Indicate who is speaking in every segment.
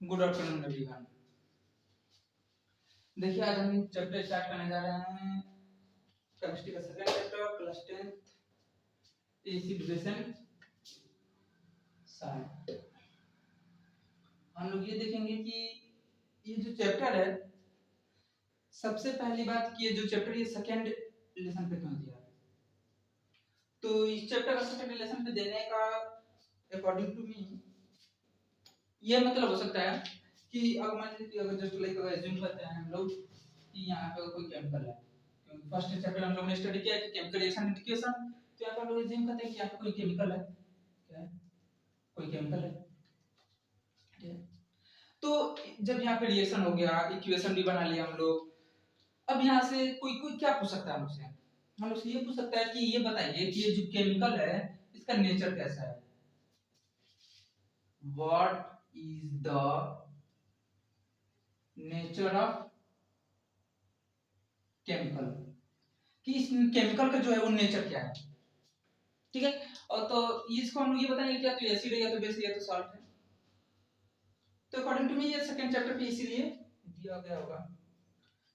Speaker 1: Good afternoon everyone. देखिए आज हम चैप्टर स्टार्ट करने जा रहे हैं केमिस्ट्री का second chapter class 10 acid base and salt. हम लोग ये देखेंगे कि ये जो चैप्टर है, सबसे पहली बात कि ये जो चैप्टर ये सेकंड लेसन पे क्यों दिया है। तो इस चैप्टर का सेकंड लेसन पे देने का अकॉर्डिंग टू मी ये मतलब हो सकता है कि अगर मान लीजिए कि अगर जस्ट लाइक अगर एज्यूम करते हैं हम लोग कि यहाँ पे कोई केमिकल है, क्योंकि फर्स्ट चैप्टर हम लोग ने स्टडी किया है कि केमिकल रिएक्शन इंडिकेशन, तो यहाँ पर हम लोग एज्यूम करते हैं कि यहाँ पे कोई केमिकल है, क्या है, कोई केमिकल है, ठीक है। तो जब यहाँ पे रिएक्शन हो गया, इक्वेशन भी बना लिया हम लोग, अब यहाँ से कोई कोई क्या पूछ सकता है हमसे, हम लोग से ये पूछ सकता है कि ये बताइए कि ये जो केमिकल है इसका नेचर कैसा है, what is the nature of chemical, कि इस केमिकल का जो है वो नेचर क्या है, ठीक है। और तो इसको हम लोग ये बताएंगे क्या तो एसिड है या तो बेस है या तो सॉल्ट है। तो अकॉर्डिंग टू मी ये सेकंड चैप्टर पे इसीलिए दिया गया होगा,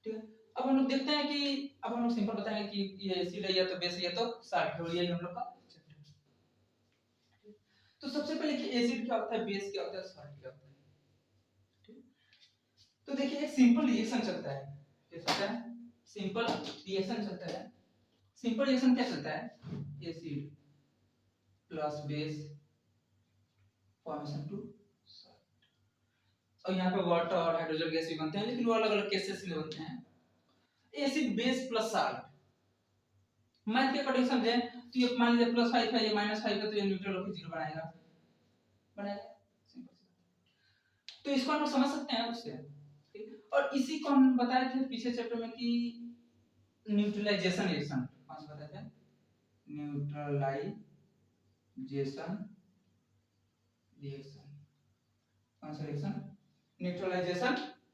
Speaker 1: ठीक है। अब हम लोग देखते हैं कि अब हम लोग सिंपल बताएंगे कि ये एसिड है या तो बेस है या तो सॉल्ट है, यही हम लोग का चैप्टर। तो सबसे पहले कि एसिड क्या होता है, बेस क्या होता है, सॉल्ट क्या होता है, ठीक। तो देखिए एक सिंपल रिएक्शन चलता है, कैसा चलता है, सिंपल रिएक्शन चलता है। सिंपल रिएक्शन क्या चलता है, acid plus base formation to salt, और यहाँ पे वाटर और हाइड्रोजन गैस भी बनते हैं, लेकिन वो अलग अलग केसेस में बनते हैं। Acid base plus salt math के अकॉर्डिंग समझें तो ये मान लीजिए +5 है, ये -5 है, तो ये न्यूट्रल होकर 0 बनाएगा, सिंपल सी। तो इसको हम लोग समझ सकते हैं उससे, ठीक। और इसी को हम बताए थे पिछले चैप्टर में कि न्यूट्रलाइजेशन रिएक्शन, कौन सा बताए थे, न्यूट्रलाइजेशन रिएक्शन, कौन सा रिएक्शन, न्यूट्रलाइजेशन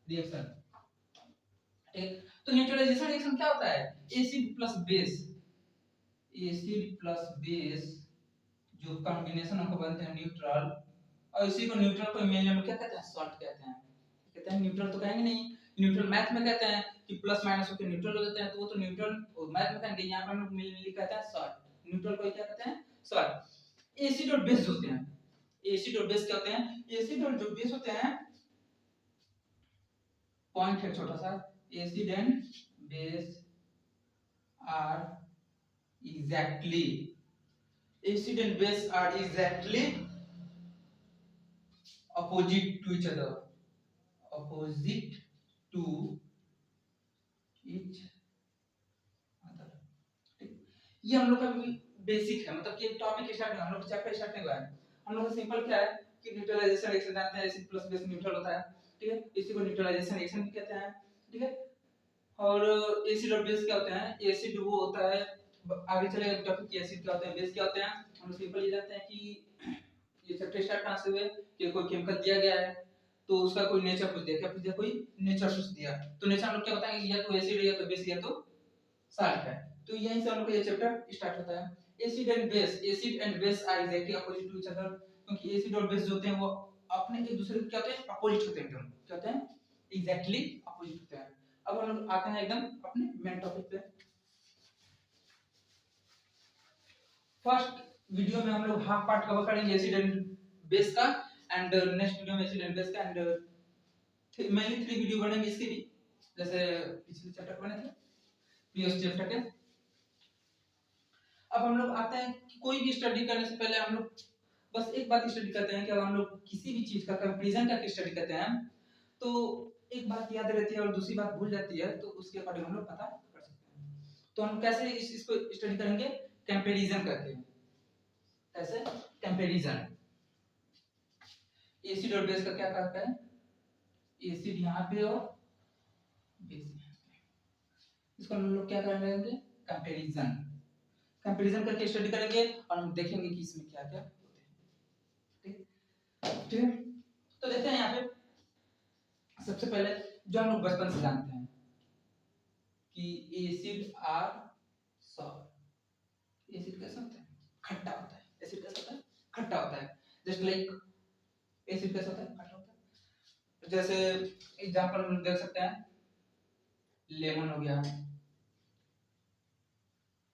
Speaker 1: रिएक्शन, ठीक। तो न्यूट्रलाइजेशन रिएक्शन क्या होता है, acid plus base, acid plus base जो कॉम्बिनेशन होकर बनते हैं न्यूट्रल, और इसी को न्यूट्रल को इंग्लिश में क्या कहते हैं, सॉल्ट कहते हैं, कहते हैं न्यूट्रल तो कहेंगे नहीं, न्यूट्रल मैथ में कहते हैं कि प्लस माइनस होकर न्यूट्रल हो जाते हैं, तो वो तो न्यूट्रल और मैथ में कहेंगे, यहाँ पर हम लोग मिल कहते हैं सॉल्ट, न्यूट्रल को क्या कहते हैं, सॉल्ट। एसिड और बेस होते हैं, एसिड और बेस क्या होते हैं, एसिड और जो बेस होते हैं, पॉइंट है छोटा सा, acid and base are exactly, acid and base are exactly opposite to each other, opposite to each other, ठीक। ये हम लोग का बेसिक है, मतलब कि टॉपिक स्टार्ट है, हम लोग चैप्टर स्टार्ट नहीं हुआ है, हम लोग का सिंपल क्या है कि न्यूट्रलाइजेशन रिएक्शन जानते हैं, एसिड प्लस बेस न्यूट्रल होता है, ठीक है, इसी को न्यूट्रलाइजेशन रिएक्शन भी कहते हैं, ठीक है। और एसिड और बेस क्या होते हैं, एसिड वो होता है, आगे चलेगा टॉपिक कि एसिड क्या होते हैं, बेस क्या होते हैं, हम सिंपल ये जानते हैं कि ये चैप्टर स्टार्ट कहां से हुए कि कोई केमिकल दिया गया है तो उसका कोई नेचर पूछ दिया, क्या पूछ दिया, कोई नेचर पूछ दिया, तो नेचर हम लोग क्या बताएंगे, या तो एसिड है या तो बेस या तो सॉल्ट है। तो यहीं से हम लोग का ये चैप्टर स्टार्ट होता है। Acid and base, acid and base are exactly opposite to each other, क्योंकि एसिड और बेस जो होते हैं वो अपने एक दूसरे के क्या होते हैं, अपोजिट होते हैं, एकदम क्या होते हैं, एग्जैक्टली अपोजिट होते हैं। अब हम लोग आते हैं एकदम अपने मेन टॉपिक पे। फर्स्ट वीडियो में हम लोग हाफ पार्ट कवर करेंगे एसिड एंड बेस का, एंड नेक्स्ट वीडियो में एसिड एंड बेस का, एंड मेनली 3 वीडियो बनेंगे इसके भी, जैसे पिछले चैप्टर बने थे प्रीवियस चैप्टर के। अब हम लोग आते हैं कि कोई भी स्टडी करने से पहले हम लोग बस एक बात स्टडी करते हैं कि अगर हम लोग किसी भी चीज का कंपैरिजन करके स्टडी करते हैं तो एक बात याद रहती है और दूसरी बात भूल जाती है, तो उसके अकॉर्डिंग हम लोग पता कर सकते हैं। तो हम कैसे इसको स्टडी करेंगे, कंपैरिजन करके, कैसे, कंपैरिजन। एसिड और बेस का क्या करता है, एसिड यहाँ पे और बेस यहाँ पे, इसको हम लोग क्या करेंगे, कंपैरिजन, कंपैरिजन करके स्टडी करेंगे और हम देखेंगे कि इसमें क्या क्या होते हैं, ठीक ठीक है। तो देखते हैं यहाँ पे सबसे पहले जो हम लोग बचपन से जानते हैं कि एसिड आर सॉल्ट, एसिड कैसा होता है, खट्टा होता है, एसिड कैसा होता है, खट्टा होता है, जस्ट लाइक एसिड कैसा होता है, खट्टा होता है। जैसे एग्जांपल हम देख सकते हैं, लेमन हो गया,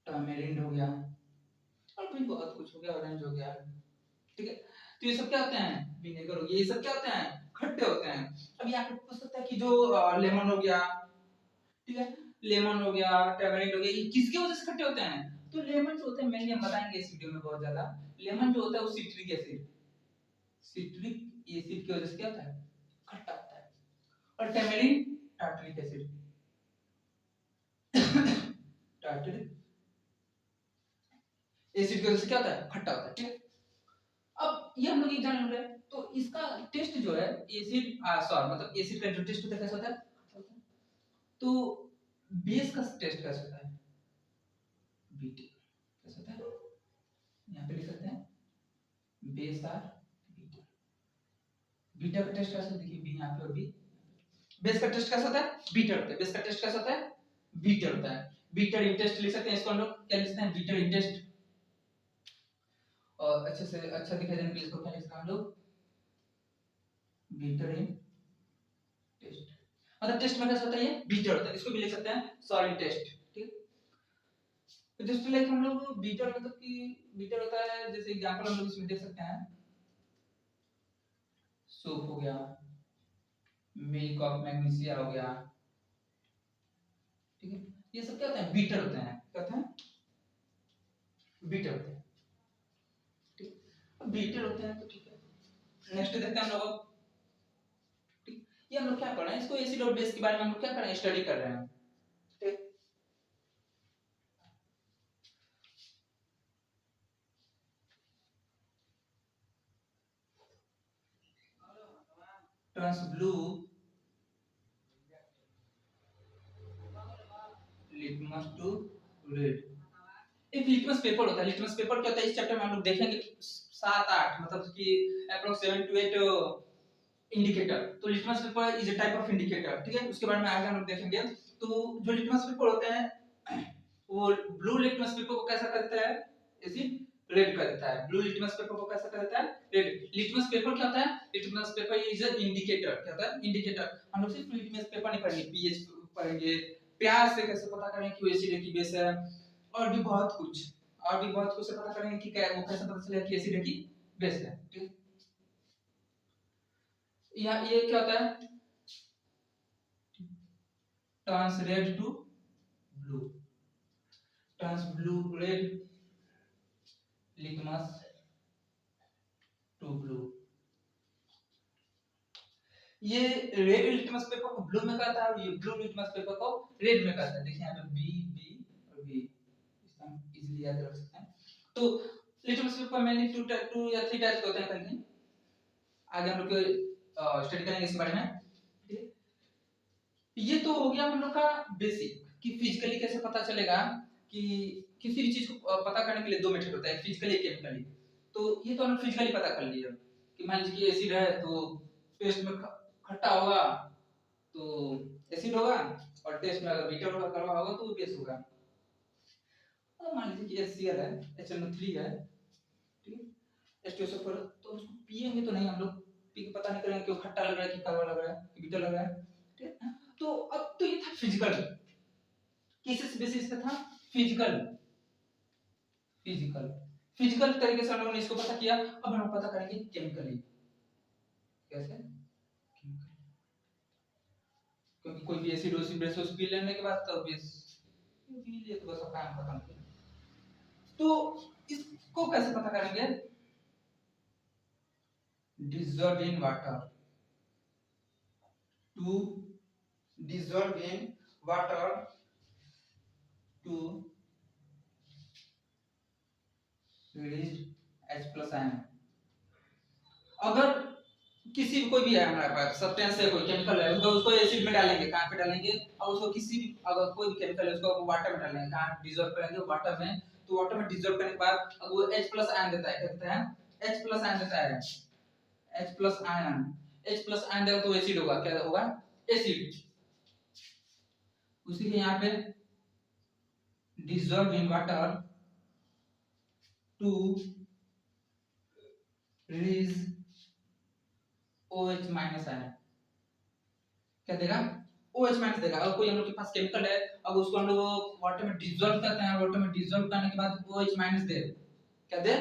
Speaker 1: टर्मेरिंड हो गया, और भी बहुत कुछ हो गया, ऑरेंज हो गया, ठीक है। तो ये सब क्या होते हैं, विनेगर हो गया, ये सब क्या होते हैं, खट्टे होते हैं। अब यहाँ पे पूछ सकता है कि जो लेमन हो गया, ठीक है, लेमन हो गया, टर्मेरिक हो गया, ये किसकी वजह से खट्टे होते हैं? तो लेमन जो होते हैं, मेनली हम बताएंगे इस वीडियो में बहुत ज्यादा, लेमन जो होता है वो सिट्रिक एसिड, सिट्रिक एसिड की वजह से क्या होता है, खट्टा होता है। और turmeric tartaric acid, tartaric acid की वजह से क्या होता है, खट्टा होता है, ठीक है। अब ये हम लोग एक जान रहे हैं, तो इसका टेस्ट जो है एसिड सॉरी मतलब एसिड का जो टेस्ट होता है कैसा होता है, तो बेस का टेस्ट कैसा होता है, बीटा कैसा होता है, यहाँ पे लिख सकते हैं बेस आर बीटा, बीटा का टेस्ट कैसा, देखिए बी यहाँ पे और बी, बेस का टेस्ट कैसा होता है, बीटर होता है, बेस का टेस्ट कैसा होता है, बीटर होता है। बीटर इंटेस्ट लिख सकते हैं, इसको हम लोग क्या लिखते हैं, बीटर इंटेस्ट। और अच्छे से अच्छा दिखाई देने के लिए इसको क्या लिखते हैं हम लोग, बीटर इन टेस्ट, मतलब टेस्ट में कैसा होता है, ये बीटर होता है, इसको भी लिख सकते हैं सॉलिड टेस्ट, ठीक है। तो जस्ट लाइक हम लोग बीटर मतलब कि बीटर होता है, जैसे एग्जांपल हम लोग इसमें देख सकते हैं, सूप हो गया, मिल्क ऑफ मैग्नीशिया हो गया, ठीक है, ये सब क्या होते हैं, बीटर होते हैं, क्या होते हैं, बीटर होते हैं, ठीक, अब बीटर होते हैं तो ठीक है। नेक्स्ट देखते हैं हम लोग, ठीक, ये हम लोग क्या कर रहे हैं, इसको एसिड और बेस के बारे में हम लोग क्या कर रहे हैं, स्टडी कर रहे हैं, ठीक। Turns blue litmus to red, एक लिटमस पेपर होता है, लिटमस पेपर क्या होता है, इस चैप्टर में हम लोग देखेंगे 7-8 मतलब कि अप्रॉक्स 7 to 8 इंडिकेटर। तो litmus paper is a type of indicator, ठीक है, उसके बारे में आगे हम लोग देखेंगे। तो जो लिटमस पेपर होते हैं, वो ब्लू लिटमस पेपर को कैसा करता है, एसिड रेड कर देता है, ब्लू लिटमस पेपर को कैसा कर देता है, रेड। लिटमस पेपर क्या होता है, litmus paper is a indicator, क्या होता है, इंडिकेटर। हम लोग सिर्फ लिटमस पेपर नहीं पढ़ेंगे, पीएच पढ़ेंगे, प्याज से कैसे पता करें कि वो एसिड है कि बेस है, और भी बहुत कुछ, और भी बहुत कुछ से पता करेंगे कि क्या वो कैसे पता चलेगा कि एसिड है कि बेस है, ठीक। ये क्या होता है, turns red to blue, turns blue red litmus to blue. ये रेड लिटमस पेपर को ब्लू में करता है, और ये ब्लू लिटमस पेपर को रेड में करता है। देखिए यहाँ पे बी बी और बी, इसका हम इजीली याद रख सकते हैं। तो लिटमस पेपर मेनली टू या थ्री टाइप्स होते हैं कहीं, आगे हम लोग स्टडी करेंगे इसके बारे में, ठीक है। ये तो हो गया हम लोग का बेसिक कि फिजिकली कैसे पता चलेगा, कि किसी भी चीज को पता करने के लिए दो मेथड होता है, फिजिकली केमिकली। तो ये तो हमने फिजिकली पता कर लिया कि मान लीजिए कि एसिड है तो टेस्ट में खट्टा होगा तो एसिड होगा, और टेस्ट में अगर बीटर होगा, कड़वा होगा तो बेस होगा। और मान लीजिए कि HCl है, HNO3 है, ठीक है, H2SO4, तो उसको पिएंगे तो नहीं हम लोग, पी के पता नहीं करेंगे कि वो खट्टा लग रहा है कि कड़वा लग रहा है कि बीटर लग रहा है, ठीक है। तो अब तो ये था फिजिकल, किस बेसिस पे था, फिजिकल, फिजिकल फिजिकल तरीके से हम लोगों ने इसको पता किया। अब हम पता करेंगे केमिकली, कैसे, क्योंकि कोई भी एसिड ओसिड बेस उस पी लेने के बाद तो बेस पी लिए तो बस काम खत्म किया। तो इसको कैसे पता करेंगे, dissolve in water, to dissolve in water to release H plus ion। अगर किसी भी कोई भी है हमारे पास सब्सटेंस है, कोई केमिकल है, उसको एसिड में डालेंगे, कहाँ पे डालेंगे, और उसको किसी भी अगर कोई भी केमिकल है उसको वाटर में डालेंगे, कहाँ डिसॉल्व करेंगे, वाटर में। तो वाटर में डिसॉल्व करने के बाद अब वो H plus आयन देता है, क्या देता है, H plus आयन देता है, H plus ion, H plus ion देगा तो एसिड होगा, क्या होगा, एसिड। उसी के यहाँ पे dissolve in water to release OH minus ion, क्या देगा OH माइनस देगा। अगर कोई हम लोग के पास केमिकल है, अब उसको हम लोग वाटर में डिसॉल्व करते हैं, वाटर में डिसॉल्व करने के बाद OH माइनस दे, क्या दे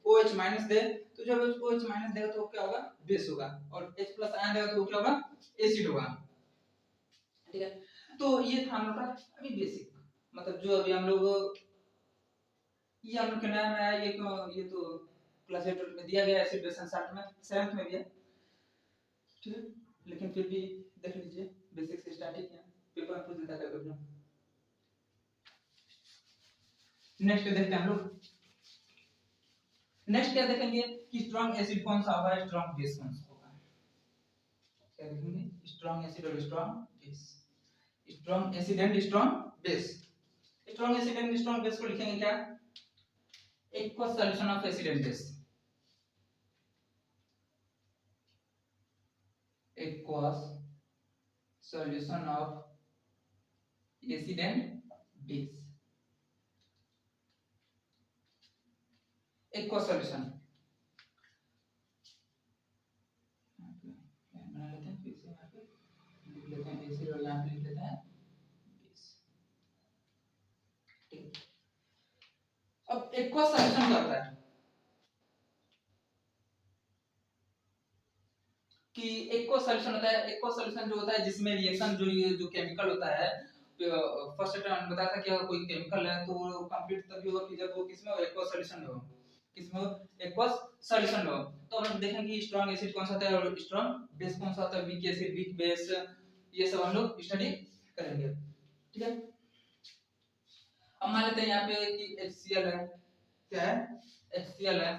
Speaker 1: OH माइनस दे, तो जब उसको OH माइनस देगा तो क्या होगा बेस होगा, और H प्लस आयन देगा तो क्या होगा एसिड होगा। ठीक है, तो ये था हम लोग का अभी बेसिक, मतलब जो अभी हम लोग ये हम लोग के नया में आया, ये तो क्लास 8 में दिया गया एसिड बेस 60 में 7th में भी है। ठीक है, लेकिन फिर भी देख लीजिए बेसिक से स्टार्ट ही किया, पेपर में पूछ देता है कभी। नेक्स्ट देखते हैं हम लोग, नेक्स्ट क्या देखेंगे कि स्ट्रांग एसिड कौन सा होगा, स्ट्रांग बेस कौन सा होगा। क्या देखेंगे स्ट्रांग एसिड और strong base, strong acid and strong base. Strong acid and strong base को लिखेंगे क्या, aqueous solution of acid and base, aqueous solution of acid and base, aqueous solution बना लेते हैं, फिर से यहाँ पे लिख लेते हैं एसिड और यहाँ पे लिख लेते हैं बेस। ठीक, अब aqueous solution क्या होता है कि aqueous solution होता है, aqueous solution जो होता है जिसमें रिएक्शन जो केमिकल होता है, फर्स्ट टाइम बताया था कि अगर कोई केमिकल है तो वो कंप्लीट तभी होगा कि जब वो किसमें aqueous solution हो, किसमें aqueous solution हो। तो हम देखेंगे कि स्ट्रांग एसिड कौन सा होता है और स्ट्रांग बेस कौन सा होता है, वीक एसिड वीक बेस, ये सब हम लोग स्टडी करेंगे। ठीक है, अब मान लेते हैं यहाँ पे कि HCl है, क्या है HCl है,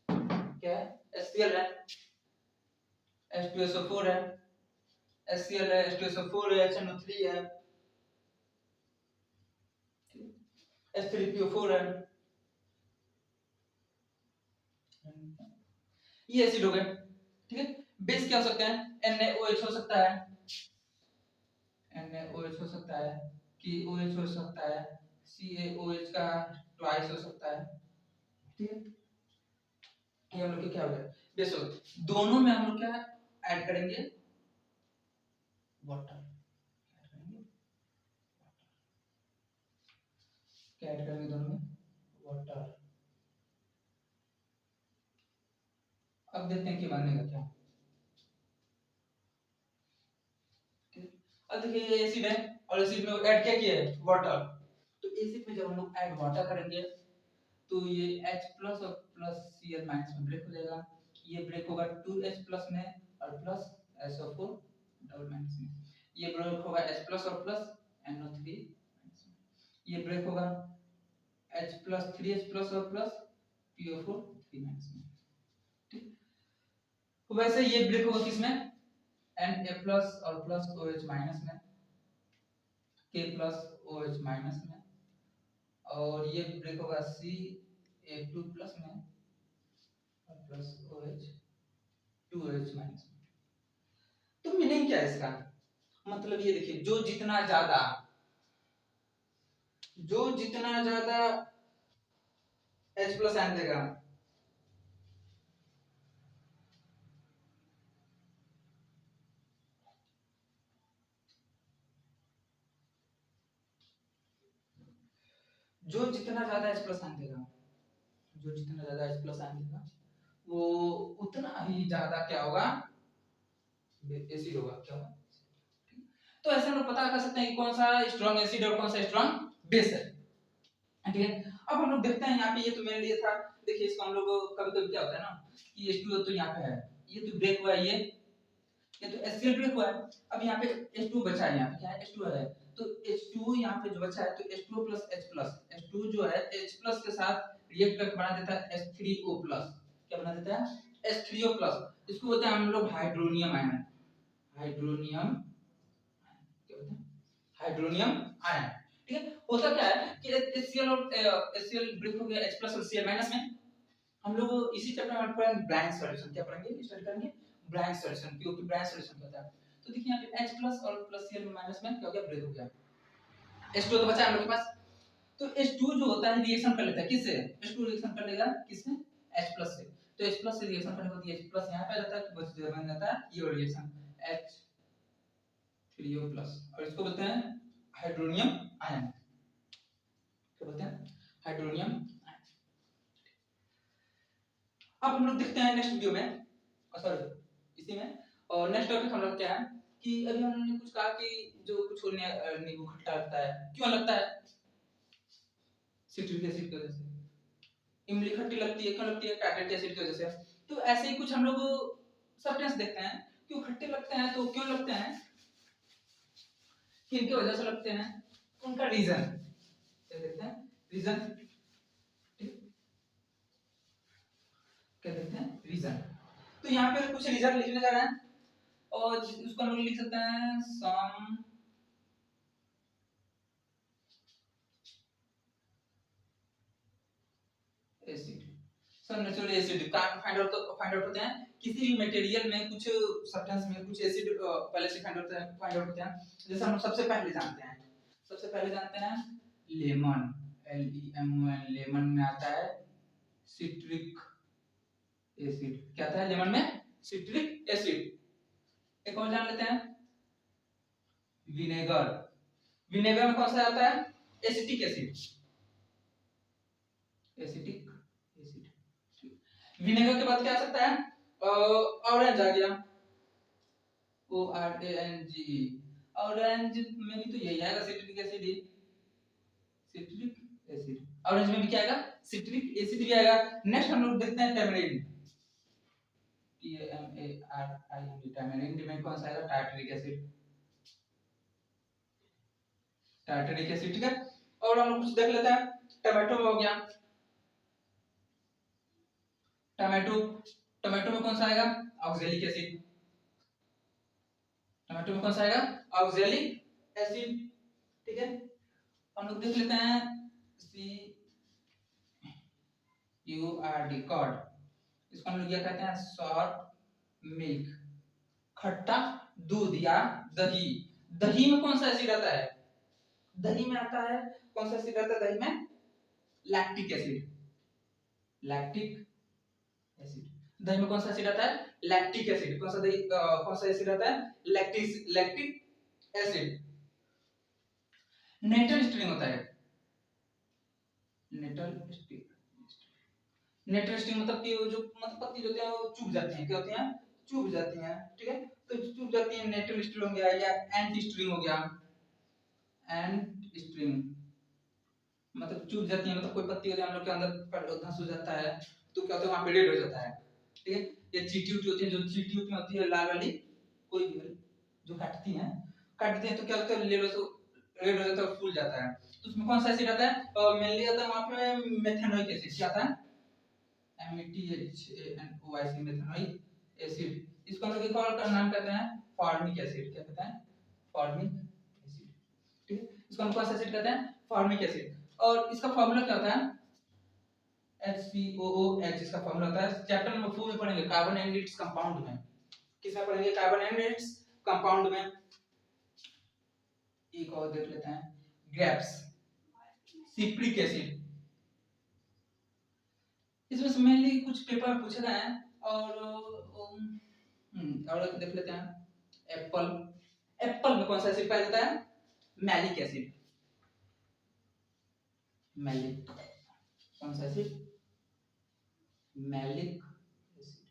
Speaker 1: क्या है HCl है, H2SO4 है, HCl है, H2SO4 है, HNO3 है, H3PO4 है, ये एसिड हो गए। ठीक है, बेस क्या हो सकता है, NaOH हो सकता है, NaOH हो सकता है, KOH हो सकता है, CaOH का ट्वाइस हो सकता है। ठीक है, ये हम लोग क्या हो गया बेस हो गया। दोनों में हम लोग क्या ऐड करेंगे वाटर, क्या ऐड करेंगे दोनों में वाटर। अब देखते हैं कि बनने का क्या। अब देखिए ये एसिड है और एसिड में ऐड क्या किया है वाटर, तो एसिड में जब हम लोग ऐड वाटर करेंगे तो ये H प्लस और प्लस Cl माइनस में ब्रेक हो जाएगा, ये ब्रेक होगा 2H प्लस में और प्लस SO4 डबल माइनस में, ये ब्रेक होगा H प्लस और प्लस NO3 माइनस में, ये ब्रेक होगा H प्लस 3H प्लस और प्लस PO4 3 माइनस में। ठीक, तो वैसे ये ब्रेक होगा किसमें Na प्लस और प्लस OH माइनस में, K प्लस OH माइनस में, और ये ब्रेक होगा CA2 प्लस में और प्लस OH 2H माइनस में। तो मीनिंग क्या है इसका, मतलब ये देखिए जो जितना ज्यादा H प्लस आयन देगा, जो जितना ज्यादा H प्लस आयन देगा, जो जितना ज्यादा H प्लस आयन देगा वो उतना ही ज्यादा क्या होगा एसिड होगा, क्या होगा। तो ऐसे हम लोग पता कर सकते हैं कि कौन सा स्ट्रॉन्ग एसिड और कौन सा स्ट्रॉन्ग बेस है। ठीक है, अब हम लोग देखते हैं यहाँ पे, ये तो मेरे लिए था, देखिए इसको हम लोग कभी कभी क्या होता है ना कि H2 तो यहाँ पे है, ये तो ब्रेक हुआ है, ये तो HCl ब्रेक हुआ है, अब यहाँ पे H2 बचा है, यहाँ पे क्या है H2 है, तो H2 यहाँ पे जो बचा है तो H2 प्लस H+, H2 जो है H+ के साथ रिएक्ट करके बना देता है H3O+, क्या बना देता है H3O+, इसको बोलते हैं हम लोग हाइड्रोनियम आयन, हाइड्रोनियम, क्या बोलते हैं हाइड्रोनियम आयन। ठीक है, होता क्या है कि HCl और HCl ब्रेक हो गया H+ और Cl- में, हम लोग इसी चैप्टर में पढ़ेंगे ब्रांच सॉल्यूशन, क्या पढ़ेंगे स्टार्ट करेंगे ब्रांच सॉल्यूशन, क्योंकि ब्रांच सॉल्यूशन क्या होता है। तो देखिए यहाँ पे H प्लस और प्लस Cl माइनस में क्या हो गया ब्रेक हो गया, H2 तो बचा हम लोग के पास, तो H2 जो होता है रिएक्शन कर लेता है किससे, H2 रिएक्शन कर लेगा किससे H प्लस से, तो H प्लस से रिएक्शन करने के बाद H प्लस यहाँ पे आ जाता है तो बच बन जाता है ये रिएक्शन H 3O प्लस, और इसको बोलते हैं हाइड्रोनियम आयन, क्या बोलते हैं हाइड्रोनियम आयन। अब हम लोग देखते हैं नेक्स्ट वीडियो में, सॉरी इसी में, और नेक्स्ट टॉपिक हम लोग क्या है कि अभी हमने कुछ कहा कि जो कुछ नींबू खट्टा लगता है, क्यों लगता है, सिट्रिक एसिड की वजह से। इमली खट्टी लगती है, क्यों लगती है, टार्टरिक एसिड की वजह से। तो ऐसे ही कुछ हम लोग सब्सटेंस देखते हैं क्यों खट्टे लगते हैं, तो क्यों लगते हैं, किनकी वजह से लगते हैं, उनका रीजन क्या देखते हैं, रीजन, क्या देखते हैं, रीजन। तो यहाँ पे कुछ रीजन लिखने जा रहे हैं और उसको हम लोग लिख सकते हैं सम एसिड, सम नेचुरल एसिड का फाइंड आउट होते हैं किसी भी मटेरियल में, कुछ सब्सटेंस में कुछ एसिड पहले से फाइंड आउट होते हैं। जैसे हम सबसे पहले जानते हैं लेमन, LEMON, लेमन में आता है सिट्रिक एसिड, क्या आता है लेमन में, सिट्रिक एसिड। एक और जान लेते हैं विनेगर, विनेगर में कौन सा आता है, acetic acid, acetic acid. Vinegar के बाद क्या आ सकता है, ऑरेंज आ गया, ORANGE, ऑरेंज में भी तो यही आएगा सिट्रिक एसिड ही, सिट्रिक एसिड, ऑरेंज में भी क्या आएगा, सिट्रिक एसिड भी आएगा। नेक्स्ट हम लोग देखते हैं टैमरिन, TAMARIN, टैमरिन में कौन सा आएगा, टार्टरिक एसिड, टार्टरिक एसिड, ठीक है। और हम लोग कुछ देख लेते हैं, टमाटो में हो गया, टमाटो, टमाटो में कौन सा आएगा, ऑक्सैलिक एसिड, टमाटो में कौन सा आएगा, ऑक्सैलिक एसिड, ठीक है। हम लोग देख लेते हैं CURD, कॉर्ड, इसको हम लोग क्या कहते हैं, सॉर्ट मिल्क, खट्टा दूध या दही। दही में कौन सा एसिड आता है, दही में आता है कौन सा एसिड आता है, दही में लैक्टिक एसिड, लैक्टिक एसिड, दही में कौन सा एसिड आता है, लैक्टिक एसिड। कौन सा दही कौन सा एसिड आता है, लैक्टिक एसिड। नेटल स्ट्रिंग होता है, नेटल स्ट्रिंग, नेटल स्ट्रिंग मतलब कि जो मतलब पत्ती जो होती है वो चुभ जाती है, क्या होती है, चुभ जाती हैं, ठीक है। तो चुभ जाती है, नेटल स्ट्रिंग हो गया, या एंट स्ट्रिंग हो गया, एंट स्ट्रिंग मतलब चुभ जाती है, मतलब कोई पत्ती होती है हम लोग के अंदर धंस हो जाता है तो क्या होता है वहां पे डेड हो जाता है, ठीक है। ये चींटी उटी होती है, जो चींटी उटी होती है लाल वाली, कोई भी जो काटती हैं तो क्या होता है, रेड हो जाता है, फूल जाता है। तो उसमें कौन सा एसिड आता है, मेनली आता है वहां पे मेथेनोइक एसिड, क्या आता है, METHANOIC, मेथेनोइक एसिड। इसको हम लोग एक और नाम कहते हैं फॉर्मिक एसिड, क्या कहते हैं, फॉर्मिक एसिड, ठीक है। इसको हम कौन सा एसिड कहते हैं, फॉर्मिक एसिड। और इसका फार्मूला क्या होता है, HCOOH, इसका फार्मूला होता है, चैप्टर नंबर 4 में पढ़ेंगे, कार्बन एंड इट्स कंपाउंड में, किसमें पढ़ेंगे, कार्बन एंड इट्स कंपाउंड में। एक और देख लेते हैं ग्रेप्स, सिप्रिक एसिड, इसमें से मेनली कुछ पेपर पूछे गए हैं, और देख लेते हैं एप्पल, एप्पल में कौन सा एसिड पाया जाता है, मैलिक एसिड, मैलिक, कौन सा एसिड, मैलिक एसिड।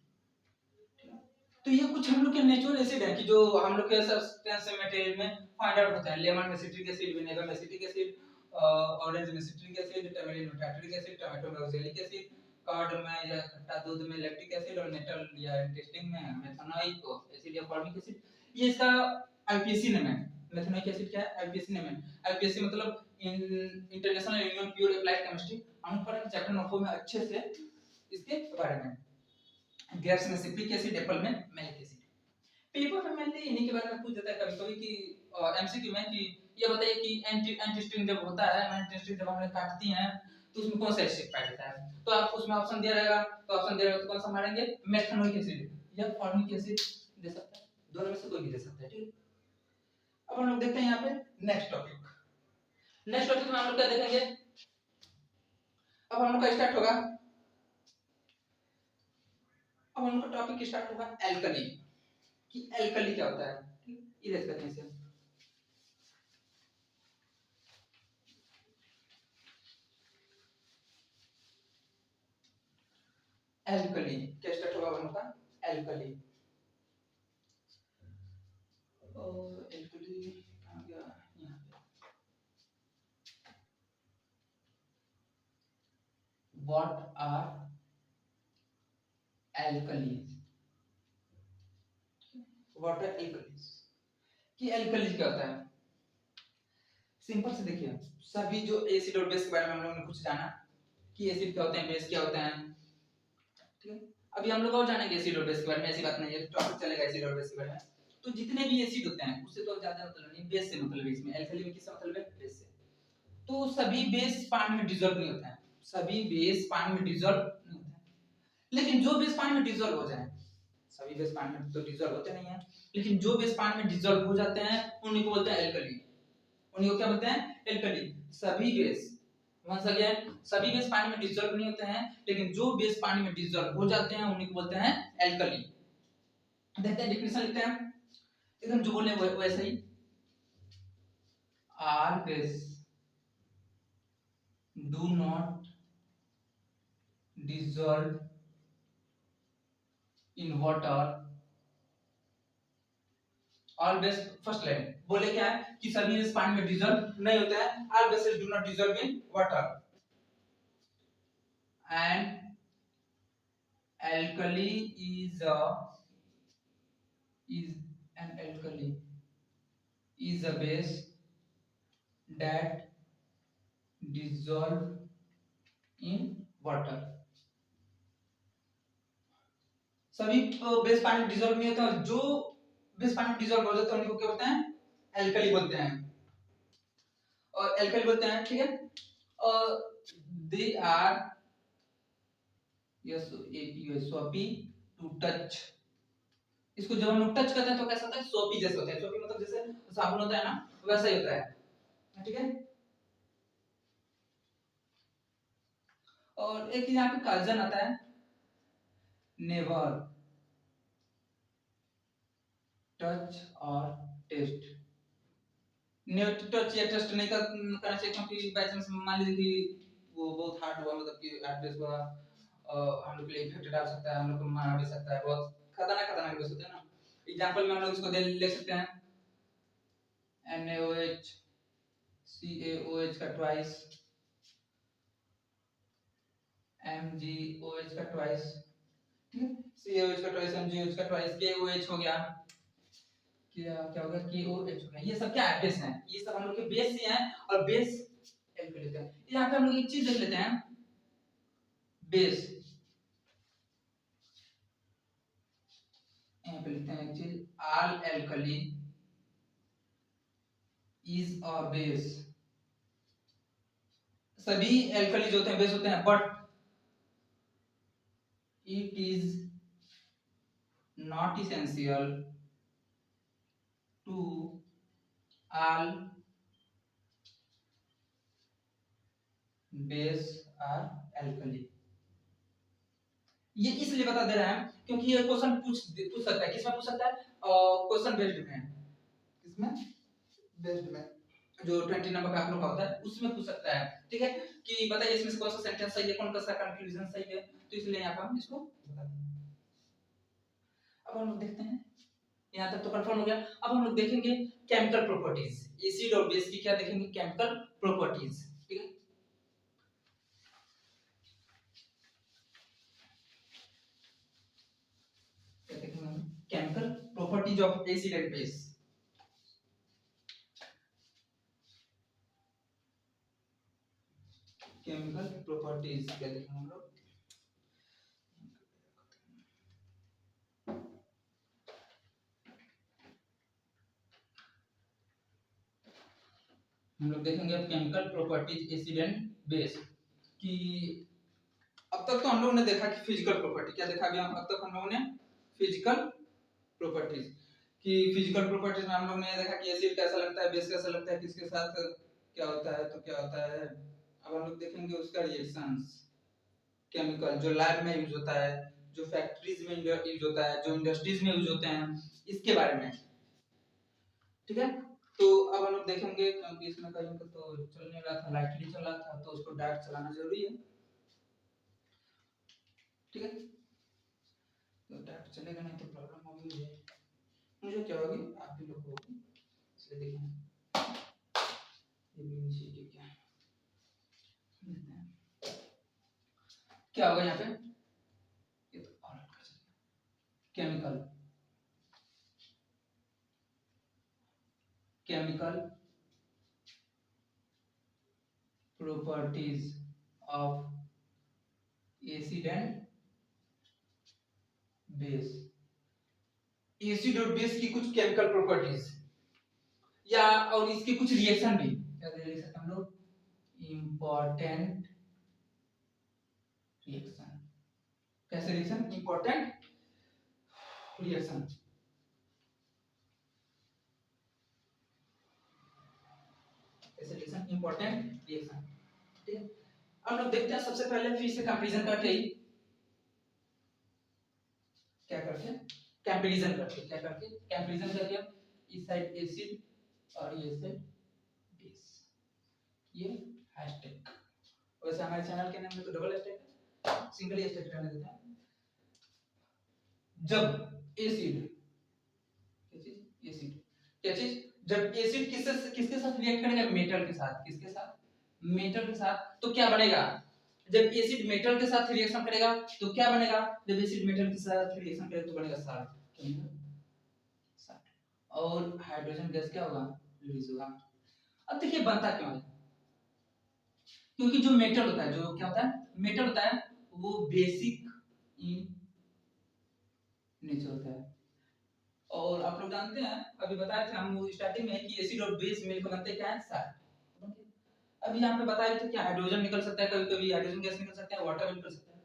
Speaker 1: तो ये कुछ हम लोग के नेचुरल एसिड है कि जो हम लोग के सब्सटेंस मटेरियल में फाइंड आउट होता है। लेमन में सिट्रिक एसिड, विनेगर में सिट्रिक एसिड, ऑरेंज में सिट्रिक एसिड, टैमरिन में टार्टरिक एसिड, टमाटो में ऑक्सैलिक एसिड, कर्ड में या खट्टा दूध में लैक्टिक एसिड, और नेटल या इंटेस्टिन में मेथनोइक एसिड या फॉर्मिक एसिड। ये इसका आईपीएसी नेम है, मेथनोइक एसिड क्या है, आईपीएसी नेम है। आईपीएसी मतलब international union pure applied chemistry, हम पढ़ेंगे चैप्टर नंबर 4 में अच्छे से इसके बारे में। गैस में सिट्रिक एसिड, एप्पल में मैलिक एसिड। पेपर में मैंने इन्हीं के बारे में पूछ देता है कभी-कभी कि एमसीक्यू में कि ये बताइए कि एंटीस्टिन जब होता है, एंटीस्टिन जब हमने काटती हैं तो उसमें कौन सा एसिड पाया जाता है, तो आप उसमें ऑप्शन दिया रहेगा, तो ऑप्शन दिया रहेगा तो कौन सा मारेंगे, मेथनोइक एसिड या फॉर्मिक एसिड दे सकता है, दोनों में से कोई भी दे सकता है, ठीक है। अब हम लोग देखते हैं यहाँ पे नेक्स्ट टॉपिक, नेक्स्ट टॉपिक में हम लोग क्या देखेंगे, अब हम लोग का स्टार्ट होगा, अब हम लोग का टॉपिक स्टार्ट होगा एल्कली, कि एल्कली क्या होता है, इरेज करने से। एल्कली क्या स्टार्ट होगा हम लोग का एल्कली। और एल्कली कहाँ गया यहाँ पे। What are alkalis, what are alkalis कि एल्कलीज क्या होता है। सिंपल से देखिए, सभी जो एसिड और बेस के बारे में हम लोगों ने कुछ जाना कि एसिड क्या होते हैं, बेस क्या होते हैं, ठीक है। अभी हम लोग और जानेंगे एसिड और बेस के बारे में, ऐसी बात नहीं है, टॉपिक चलेगा एसिड और बेस के बारे में। तो जितने भी एसिड होते हैं उससे तो ज्यादा मतलब नहीं, बेस से मतलब है इसमें। एल्कली में किससे मतलब है, बेस से। तो सभी बेस पानी में डिसॉल्व नहीं होते हैं, सभी बेस पानी में डिसॉल्व नहीं होते हैं, लेकिन जो बेस पानी में डिसॉल्व हो जाए, सभी बेस पानी में तो डिसॉल्व होते नहीं है, लेकिन जो बेस पानी में डिसॉल्व हो जाते हैं उन्हीं को बोलते हैं एल्कली। उन्हीं को क्या बोलते हैं, एल्कली। सभी बेस, वंस अगेन, सभी बेस पानी में डिसॉल्व नहीं होते हैं, लेकिन जो बेस पानी में डिसॉल्व हो जाते हैं उन्हीं को बोलते हैं एल्कली। देखते हैं डेफिनेशन लिखते हैं एकदम जो बोले वैसे ही। Are base do not dissolve in water। all base, first line बोले क्या है कि सभी बेस पानी में डिसॉल्व नहीं होते हैं, all bases do not dissolve in water and alkali is an alkali is a base that dissolve in water। सभी बेस पानी में डिसॉल्व नहीं होते और जो बेस पानी में डिसॉल्व हो जाते हैं उनको क्या बोलते हैं, एल्कली बोलते हैं। और एल्कली बोलते हैं, ठीक है। और दे आर यस सोपी टू टच। इसको जब हम लोग टच करते हैं तो कैसा होता है, सोपी जैसा होता है। सोपी मतलब जैसे साबुन होता है ना, वैसा ही होता है, ठीक है। और एक यहाँ पे काजन आता है, नेवर टच और टेस्ट। नेवर टच या टेस्ट नहीं करना चाहिए, क्योंकि बाय चांस मान लीजिए कि वो बहुत हार्ड हुआ, मतलब कि एड्रेस हुआ, हम लोग के लिए इफेक्ट डाल सकता है, हम लोग को मार भी सकता है, बहुत खतरनाक खतरनाक केस होते हैं ना। एग्जांपल में हम लोग इसको ले सकते हैं NaOH CaOH का ट्वाइस, MgOH का ट्वाइस, ठीक है। CaOH का ट्वाइस, MgOH का ट्वाइस, KOH हो गया, क्या क्या होगा, KOH हो गया। ये सब क्या है, बेस है, ये सब हम लोग के बेस ही हैं और बेस कैलकुलेट है। यहाँ पे हम लोग एक चीज देख लेते हैं, बेस, यहाँ पे लिखते हैं एक चीज, all alkali is a base. सभी एल्कली जो होते हैं बेस होते हैं, but it is not essential to all base are alkali। ये इसलिए बता दे रहा है क्योंकि ये क्वेश्चन पूछ सकता है, किसमें पूछ सकता है, क्वेश्चन बेस्ड में, किसमें बेस्ड में, जो 20 नंबर का आप लोग का होता है उसमें पूछ सकता है, ठीक है। कि बताइए इसमें से कौन सा सेंटेंस सही है, कौन सा कंक्लूजन सही है, तो इसलिए यहाँ पर हम इसको बता देंगे। अब हम लोग देखते हैं, यहाँ तक तो कंफर्म हो गया। अब हम लोग देखेंगे केमिकल प्रॉपर्टीज, एसिड और बेस की क्या देखेंगे, केमिकल प्रॉपर्टीज, ठीक है। क्या देखेंगे हम, chemical properties of acid and base. Chemical properties क्या देखेंगे हम लोग, देखेंगे अब chemical properties acid and base कि अब तक तो हम लोगों ने देखा कि फिजिकल प्रॉपर्टी क्या देखा, अभी अब तक हम लोगों ने फिजिकल प्रॉपर्टीज कि फिजिकल प्रॉपर्टीज में हम लोग ने देखा कि एसिड कैसा लगता है, बेस कैसा लगता है, किसके साथ क्या होता है, तो क्या होता है। अब हम लोग देखेंगे उसका रिएक्शंस, केमिकल जो लैब में यूज होता है, जो फैक्ट्रीज में यूज होता है, जो इंडस्ट्रीज में यूज होते हैं, इसके बारे में, ठीक है। तो अब हम लोग देखेंगे, क्योंकि इसमें कहीं तो चल नहीं रहा था, लाइटली चल रहा था, तो उसको डायरेक्ट चलाना जरूरी है, ठीक है, तो डाटा चलेगा नहीं तो प्रॉब्लम होगी मुझे क्या होगी, आप भी लोग को होगी, इसलिए देखें ये भी इनिशिएटिव क्या है, क्या होगा यहाँ पे, ये तो और कर सकते chemical chemical properties of acid and base, acid और बेस की कुछ केमिकल प्रॉपर्टीज या और इसके कुछ रिएक्शन भी क्या लिख सकते हम लोग, इंपॉर्टेंट रिएक्शन, कैसे रिएक्शन, इंपॉर्टेंट रिएक्शन, कैसे रिएक्शन, इंपॉर्टेंट रिएक्शन, ठीक है। अब लोग देखते हैं सबसे पहले फिर से कंपैरिजन करके ही, क्या करके कंपैरिजन करके, क्या करके कंपैरिजन करके, इस साइड एसिड और ये साइड बेस, ये हैशटैग, वैसे हमारे चैनल के नाम में तो डबल हैशटैग है, सिंगल हैशटैग रहने देते हैं। जब एसिड, एसिड क्या चीज, जब एसिड किसके साथ रिएक्ट करेगा, मेटल के साथ, किसके साथ, मेटल के साथ, तो क्या बनेगा, जब एसिड मेटल के साथ रिएक्शन करेगा तो क्या बनेगा, जब एसिड मेटल के साथ रिएक्शन करेगा तो बनेगा साल्ट, और हाइड्रोजन गैस क्या होगा, रिलीज होगा। अब देखिए बनता क्यों है, क्योंकि जो मेटल होता है, जो क्या होता है, मेटल होता है, वो बेसिक इन नेचर होता है, और आप लोग जानते हैं अभी बताए थे हम स्टार्टिंग में कि एसिड और बेस मिलकर बनते क्या है, साल्ट। अभी यहाँ पे बताया था कि हाइड्रोजन निकल सकता है, कभी कभी हाइड्रोजन गैस निकल सकता है, वाटर निकल सकता है।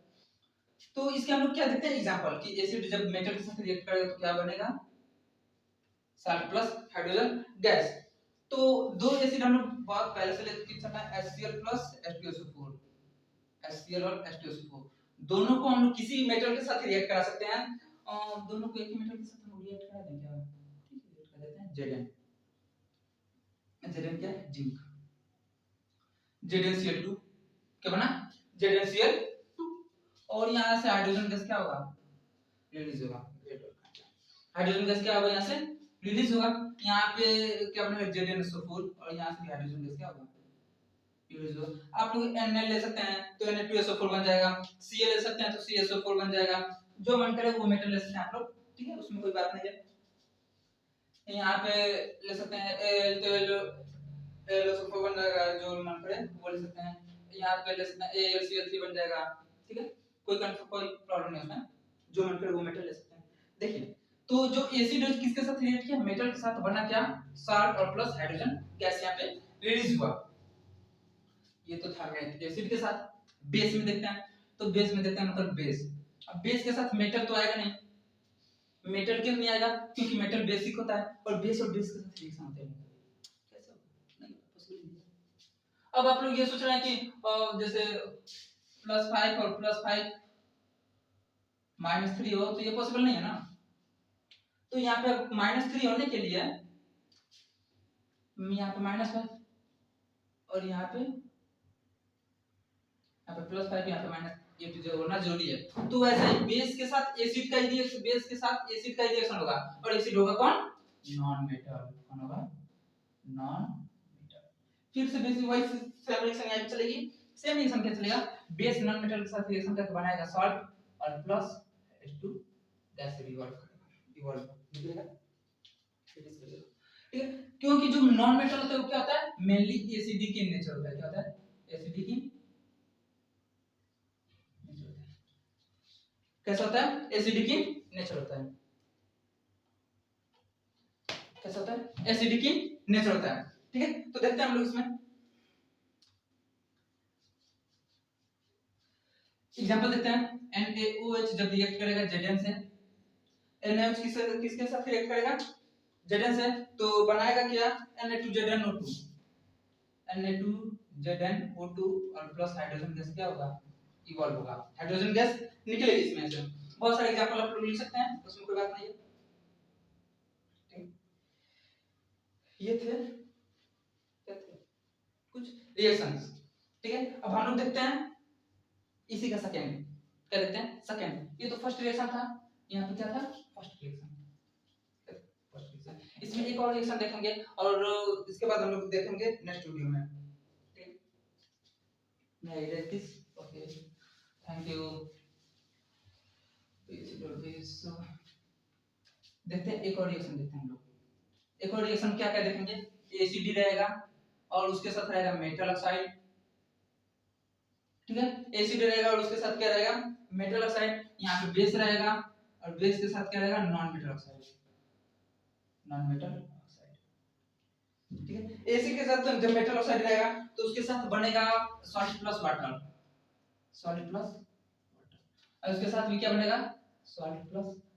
Speaker 1: तो इसके हम लोग क्या देखते हैं एग्जांपल कि एसिड जब मेटल के साथ रिएक्ट करेगा तो क्या बनेगा, साल्ट प्लस हाइड्रोजन गैस। तो दो एसिड हम लोग बहुत पहले से लेके चलना है, HCl प्लस H2SO4, HCl और H2SO4 दोनों को हम लोग किसी मेटल के साथ रिएक्ट करा सकते हैं, और दोनों को एक ही मेटल के साथ हम रिएक्ट करा दें क्या, ठीक है, रिएक्ट कर देते हैं Zn, Zn क्या है, जिंक, ZnCl2 क्या बना, ZnCl2, और यहाँ से हाइड्रोजन गैस क्या होगा, रिलीज होगा, हाइड्रोजन गैस क्या होगा, यहाँ से रिलीज होगा, यहाँ पे क्या बनेगा ZnSO4, और यहाँ से हाइड्रोजन गैस क्या होगा, रिलीज होगा। आप लोग Nl ले सकते हैं तो Na2SO4 बन जाएगा, Cl ले सकते हैं तो CSO4 बन जाएगा, जो मन करे वो मेटल ले सकते हैं आप लोग, ठीक है, उसमें कोई बात नहीं है। यहाँ पे ले सकते हैं Al तो AlSO4 बन जाएगा, जो मन करे वो ले सकते हैं, यहाँ पे ले सकते हैं AlCl3 बन जाएगा, ठीक है, कोई प्रॉब्लम नहीं उसमें, जो मन करे वो मेटल ले सकते हैं। देखिए तो जो एसिड किसके साथ रिएक्ट किया, मेटल के साथ, बना क्या, साल्ट और प्लस हाइड्रोजन गैस यहाँ पे रिलीज हुआ, ये तो था एसिड के साथ। बेस में देखते हैं, तो बेस में देखते हैं मतलब बेस, अब बेस के साथ मेटल तो आएगा नहीं, मेटल क्यों नहीं आएगा, क्योंकि मेटल बेसिक होता है, और बेस के साथ रिएक्शन होते हैं, कैसे होगा, नहीं पॉसिबल नहीं। अब आप लोग ये सोच रहे हैं कि जैसे +5 और +5 -3 हो, तो ये पॉसिबल नहीं है ना, तो यहाँ पे -3 होने के लिए यहाँ पे -5 और यहाँ पे +5, यहाँ पे माइनस, ये तो जो होना जरूरी है। तो वैसे ही बेस के साथ एसिड का ही रिएक्शन, बेस के साथ एसिड का ही रिएक्शन होगा, और एसिड होगा कौन, नॉन मेटल, कौन होगा, नॉन मेटल। फिर से बेस वाइज सेम रिएक्शन यहाँ चलेगी, सेम रिएक्शन क्या चलेगा, बेस नॉन मेटल के साथ रिएक्शन करके बनाएगा सॉल्ट और प्लस H2 गैस से इवॉल्व निकलेगा, ठीक है, क्योंकि जो नॉन मेटल होता है वो क्या होता है, मेनली एसिडिक इन नेचर होता है, क्या होता है, एसिडिक इन, कैसा होता है, एसिडिक इन नेचर होता है, कैसा होता है, एसिडिक इन नेचर होता है, ठीक है। तो देखते हैं हम लोग इसमें एग्जांपल देखते हैं, NaOH जब रिएक्ट करेगा Zn से, NaOH किसके साथ रिएक्ट करेगा, Zn से, तो बनाएगा क्या, Na2ZnO2, Na2ZnO2 और प्लस हाइड्रोजन गैस क्या होगा, इवॉल्व होगा, हाइड्रोजन गैस निकलेगी इसमें से। बहुत सारे एग्जांपल आप लोग लिख सकते हैं, उसमें कोई बात नहीं है, ठीक, ये थे कुछ रिएक्शंस, ठीक है। अब हम लोग देखते हैं इसी का सेकंड, क्या लिखते हैं सेकंड। ये तो फर्स्ट रिएक्शन था, यहाँ पे क्या था फर्स्ट रिएक्शन। इसमें एक और रिएक्शन देखेंगे और इसके बाद हम लोग देखेंगे नेक्स्ट वीडियो में। ठीक, मैं दिस ओके, थैंक यू। देखते हैं एक और रिएक्शन देखते हैं हम लोग। एक और रिएक्शन क्या क्या देखेंगे, एसिडी रहेगा और उसके साथ रहेगा मेटल ऑक्साइड। ठीक है, एसिड रहेगा और उसके साथ क्या रहेगा मेटल ऑक्साइड। यहाँ पे बेस रहेगा और बेस के साथ क्या रहेगा non metal oxide, non metal oxide. ठीक है, एसिड के साथ जब मेटल ऑक्साइड रहेगा तो उसके साथ बनेगा solid plus water, solid plus water, और उसके साथ भी क्या बनेगा सॉलिड प्लस वाटर।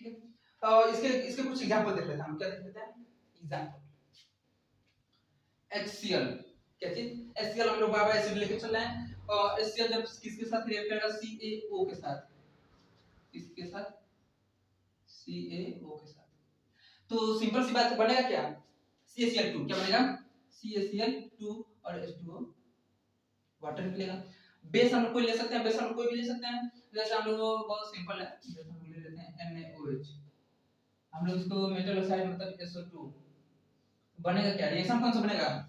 Speaker 1: ठीक है, और इसके इसके कुछ एग्जांपल देख लेते हैं हम। क्या देख लेते हैं एग्जांपल, HCl क्या चीज, HCl हम लोग बार-बार एसिड लेके चल रहे हैं। और HCl जब किसके साथ रिएक्ट करेगा CaO के साथ, किसके साथ CaO के साथ, तो सिंपल सी बात बनेगा क्या CaCl2, क्या बनेगा CaCl2 और H2O वाटर निकलेगा। बेस हम लोग कोई ले सकते हैं, बेस हम लोग कोई भी ले सकते हैं। जैसे हम लोग बहुत सिंपल है, बेस हम लोग ले लेते हैं NaOH। हम लोग इसको मेटल ऑक्साइड मतलब SO2 बनेगा क्या, रिएक्शन कौन सा बनेगा,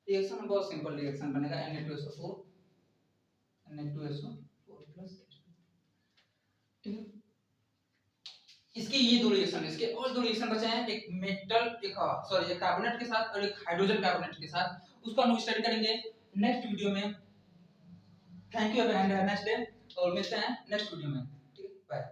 Speaker 1: रिएक्शन बहुत सिंपल रिएक्शन बनेगा Na2SO4 Na2SO4 ठीक है। इसके ये दो रिएक्शन, इसके और दो रिएक्शन बचे हैं, एक मेटल एक सॉरी एक कार्बोनेट के साथ और एक हाइड्रोजन कार्बोनेट के साथ, उसको हम लोग स्टडी करेंगे नेक्स्ट वीडियो में। Thank you and have a nice day और मिलते हैं नेक्स्ट वीडियो में। ठीक है, बाय।